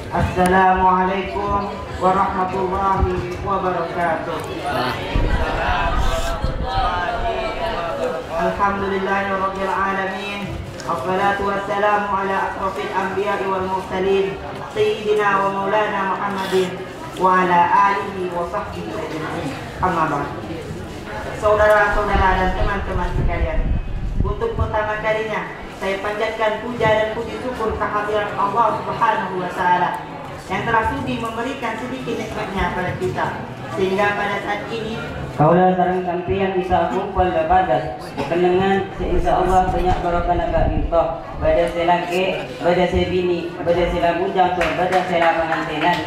Assalamualaikum warahmatullahi wabarakatuh. Alhamdulillahirabbil alamin. Wassalatu wassalamu ala asrofil anbiya'i wal mursalin sayyidina wa maulana Muhammadin wa ala alihi wa sahbihi ajma'in. Amma ba'd. Saudara-saudara dan teman-teman sekalian, untuk pertama kalinya saya panjatkan puja dan puji syukur kehadiran Allah Subhanahu wa taala yang telah sudi memberikan sedikit nikmatnya pada kita, sehingga pada saat ini kaulah sareng sampeyan bisa kumpul badas kenangan insyaallah banyak barokah naga kita pada selake pada sebini pada selabujang pada selapangantenan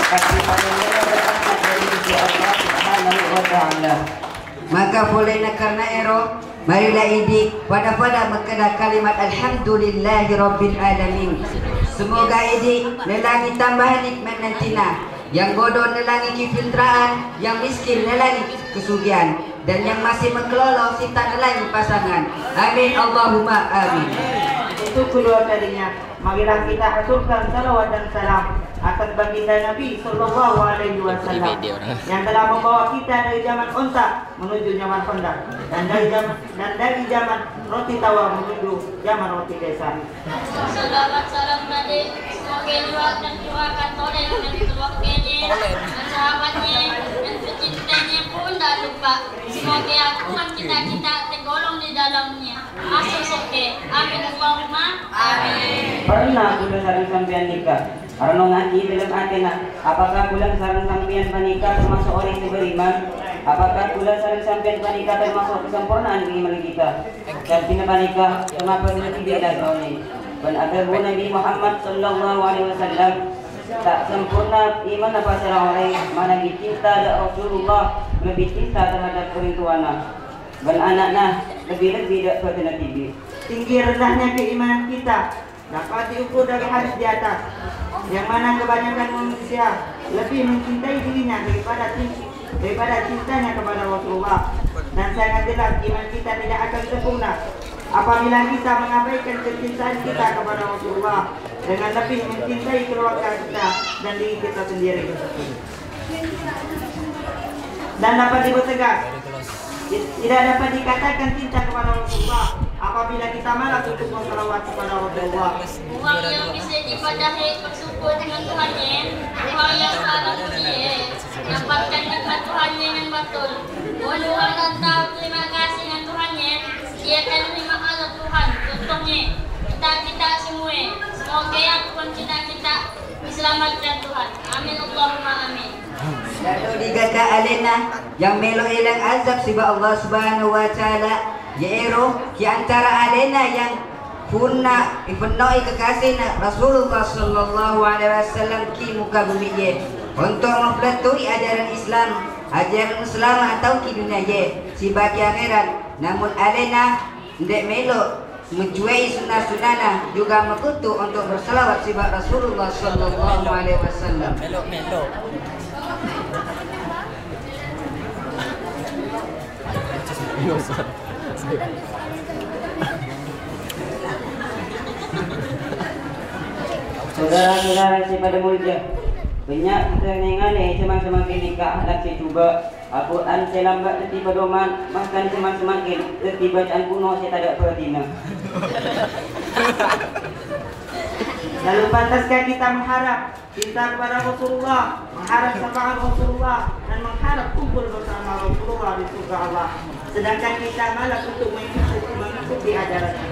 pasti pada berkat dari Allah Subhanahu wa taala. Maka boleh karena ero marilah idi pada mengenal kalimat alhamdulillahi rabbil alamin. Semoga idi nelangi tambahan nikmat nantina, yang bodoh nelangi kefiltraan, yang miskin nelangi kesugihan, dan yang masih mengkelolo sita nelangi pasangan. Amin Allahumma amin. Untuk kedua kalinya, marilah kita aturkan salawat dan salam atas baginda Nabi Sallallahu Alaihi Wasallam yang telah membawa kita dari zaman onta menuju zaman honda, dan dari zaman roti tawar menuju zaman roti desa. Selamat salam Nabi, semoga liwat dan doakan toleh dan keluarganya dan sahabatnya dan pecintanya pun tak lupa. Semoga akungan kita tergolong di dalamnya. Asosoke, amin Allahumma amin. Pernah sudah sarang sampean nikah? Karena ngaji dalam hati apakah bulan sarang sampean panikah termasuk orang yang beriman? Apakah bulan sarang sampean panikah termasuk kesempurnaan iman kita? Dan bila panikah kenapa tidak ada tahun dan agar Nabi Muhammad Sallallahu Alaihi Wasallam tak sempurna iman apa seorang mana cinta ada Rasulullah lebih cinta terhadap orang tuanya dan anaknya lebih pada tibi. Tinggi rendahnya keimanan kita dapat diukur dari hadis di atas, yang mana kebanyakan manusia lebih mencintai dirinya daripada cintanya kepada Rasulullah. Dan sangat jelas iman kita tidak akan sempurna apabila kita mengabaikan kecintaan kita kepada Rasulullah dengan lebih mencintai keluarga kita dan diri kita sendiri. Dan dapat dipertegas, tidak dapat dikatakan cinta kepada Rasulullah apabila kita malas untuk berselawat kepada Rasulullah. Uang yang bisa dipadahi bersyukur dengan Tuhannya, uang yang salah dia, dapatkan nikmat Tuhannya yang betul. Uang dan tahu terima kasih dengan Tuhannya, dia akan menerima azab Tuhan. Contohnya kita semua, semoga ya Tuhan kita diselamatkan Tuhan. Amin Allahumma amin. Lalu digata alena yang melo hilang azab siba Allah Subhanahu wa taala, yaitu di antara alena yang purna ipenuhi kekasih Rasulullah Sallallahu Alaihi Wasallam ki muka bumi ye untuk mempelajari ajaran Islam atau ki dunia ye si bagi akhirat. Namun alena ndek melo menjuai sunnah-sunnah juga mekutu untuk berselawat sibat Rasulullah Sallallahu Alaihi Wasallam. Melo. Saudara-saudara si pada mulia, banyak kita nengali semakin nikah hendak saya cuba. Al-Quran saya lambat teti pedoman, makan semakin teti bacaan kuno saya tak ada perhatian. Lalu pantaskah kita mengharap cinta kepada Rasulullah, mengharap syafaat Rasulullah, dan mengharap kumpul bersama Rasulullah di surga Allah, sedangkan kita malas untuk mengikuti ajarannya.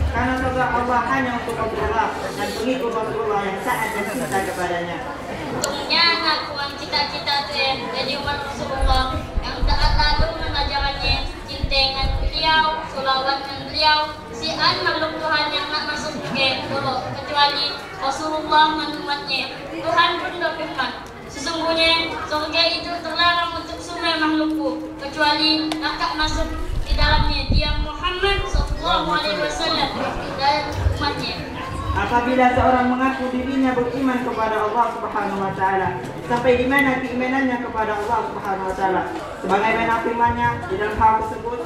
Karena surga Allah hanya untuk Rasulullah dan pengikut Rasulullah yang taat dan cinta kepadanya. Untungnya ngakuan cita-cita jadi umat Rasulullah yang taat lalu mengajarannya, cinta dengan beliau, sholawat dengan beliau. Sian makhluk Tuhan yang nak masuk ke buruk kecuali Rasulullah menumatnya. Tuhan pun berfirman, sesungguhnya surga itu terlarang untuk semua makhlukku kecuali akak masuk di dalamnya dia Muhammad Sallallahu Alaihi Wasallam dan umatnya. Apabila seorang mengaku dirinya beriman kepada Allah Subhanahu wa taala, sampai di mana keimanannya kepada Allah Subhanahu wa taala? Sebagaimana firman-Nya di dalam hal tersebut,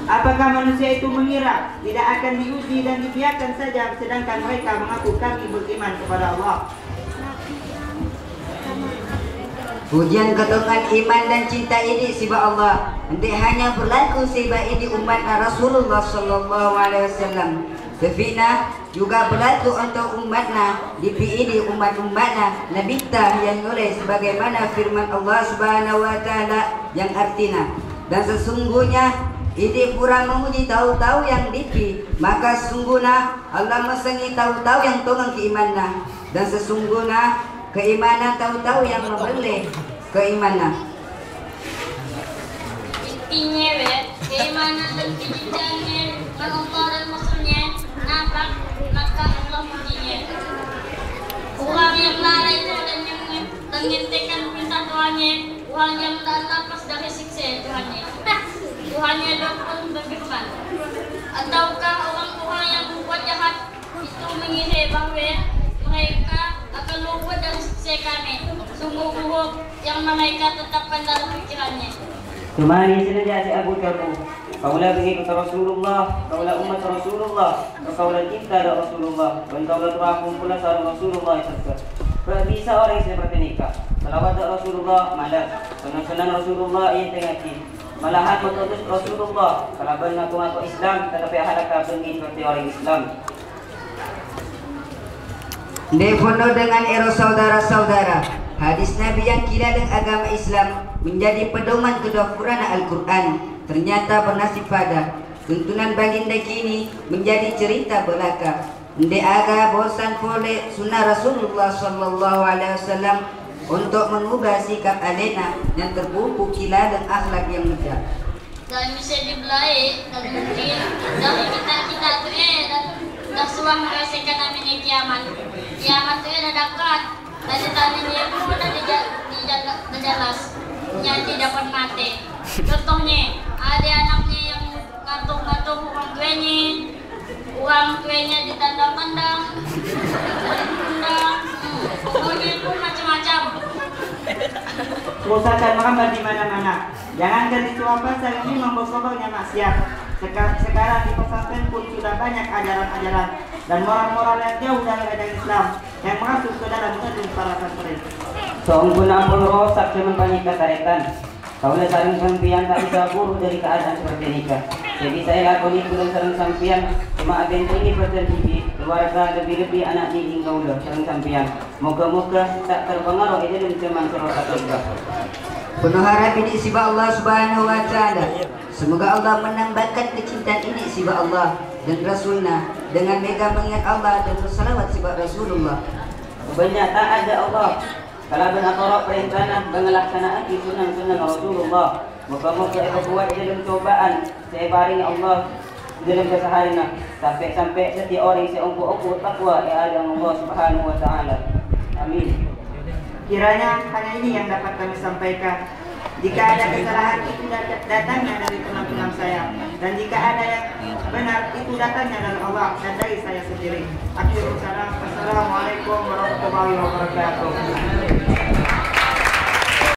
Apakah manusia itu mengira tidak akan diuji dan dibiarkan saja sedangkan mereka mengaku kami beriman kepada Allah? Ujian golongan iman dan cinta ini sibak Allah hendak hanya berlaku sibak ini umat Rasulullah sallallahu alaihi wasallam. Sefina juga berlaku untuk umatna di ini umat-umatna nabita yang oleh sebagaimana firman Allah Subhanahu wa taala yang artinya, dan sesungguhnya ini kurang memuji tahu-tahu yang dipi, maka sesungguhnya Allah mesengi tahu-tahu yang tonggang keimanan, dan sesungguhnya keimanan tahu-tahu yang membeli keimanan. Intinya keimanan dan kecintaannya dengan Allah dan Rasulnya nampak maka Allah pujinya. Orang yang lalai itu dan nyentekan perintah Tuhannya, orang yang tak lepas dari siksa Tuhannya. Tuhannya pun berfirman, ataukah orang-orang yang berbuat jahat itu mengira bahwa mereka akan luput dari siksa kami? Sungguh buruk yang mereka tetapkan dalam pikirannya. Kemari saja si Abu Dhabi. Kaulah pengikut Rasulullah, kaulah umat Rasulullah, kaulah cinta kepada Rasulullah, dan kaulah terapung pula sarung Rasulullah itu. Tak bisa orang seperti nikah. Salawat Rasulullah malah, sunnah Rasulullah yang tengaki. Malahan mengutus Rasulullah. Kalau mengaku Islam, tetapi hadakah bengi seperti orang Islam. Dipenuh dengan saudara-saudara, hadis Nabi yang kira dengan agama Islam menjadi pedoman kedua Quran Al-Quran. Ternyata bernasib pada tuntunan baginda kini menjadi cerita belaka. Ndek aga bosan boleh sunnah Rasulullah sallallahu alaihi wasallam untuk mengubah sikap alena yang terpupuk kila dan akhlak yang mudah. Dan bisa dibelai dan mungkin dari kita tu dah suah merasakan namanya kiamat. Kiamat tu dah dekat. Dari tadi dia pun dah jelas. Yang tidak dapat mati. Contohnya ada anaknya yang ngatung-ngatung uang tuanya ditandang-tandang, pokoknya pun macam-macam. Usahakan Muhammad di mana-mana. Jangankan itu apa saja ini membawa-bawanya maksiat. Sekarang di pesantren pun sudah banyak ajaran-ajaran dan moral-moral yang jauh dari ajaran Islam yang masuk ke dalam gedung para santri. Seungguhnya pun rosak cuman banyak ketaretan. Kaulah saling sampian tak bisa buruk dari keadaan seperti nikah. Jadi saya lakoni pulang sarang sampian. Cuma agen ini berterbibi keluarga lebih-lebih anak didik kaulah sarang sampian. Moga-moga tak terpengaruh ini dan cuman serotak juga. Penuh harap ini sibah Allah Subhanahu wa taala. Semoga Allah menambahkan kecintaan ini sibah Allah dan Rasulnya dengan mega mengingat Allah dan bersalawat sibah Rasulullah. Banyak tak ada Allah. Kalau benar orang perintah mengelaksanaan sunnah Rasulullah. Moga-moga kita buat dalam cobaan saya baring Allah dalam keseharian sampai setiap orang saya umpu takwa ada Allah Subhanahu wa taala. Amin. Kiranya hanya ini yang dapat kami sampaikan. Jika ada kesalahan itu datangnya dari teman-teman saya, dan jika ada yang benar itu datangnya dari Allah dan dari saya sendiri. Akhirul salam. Assalamualaikum warahmatullahi wabarakatuh.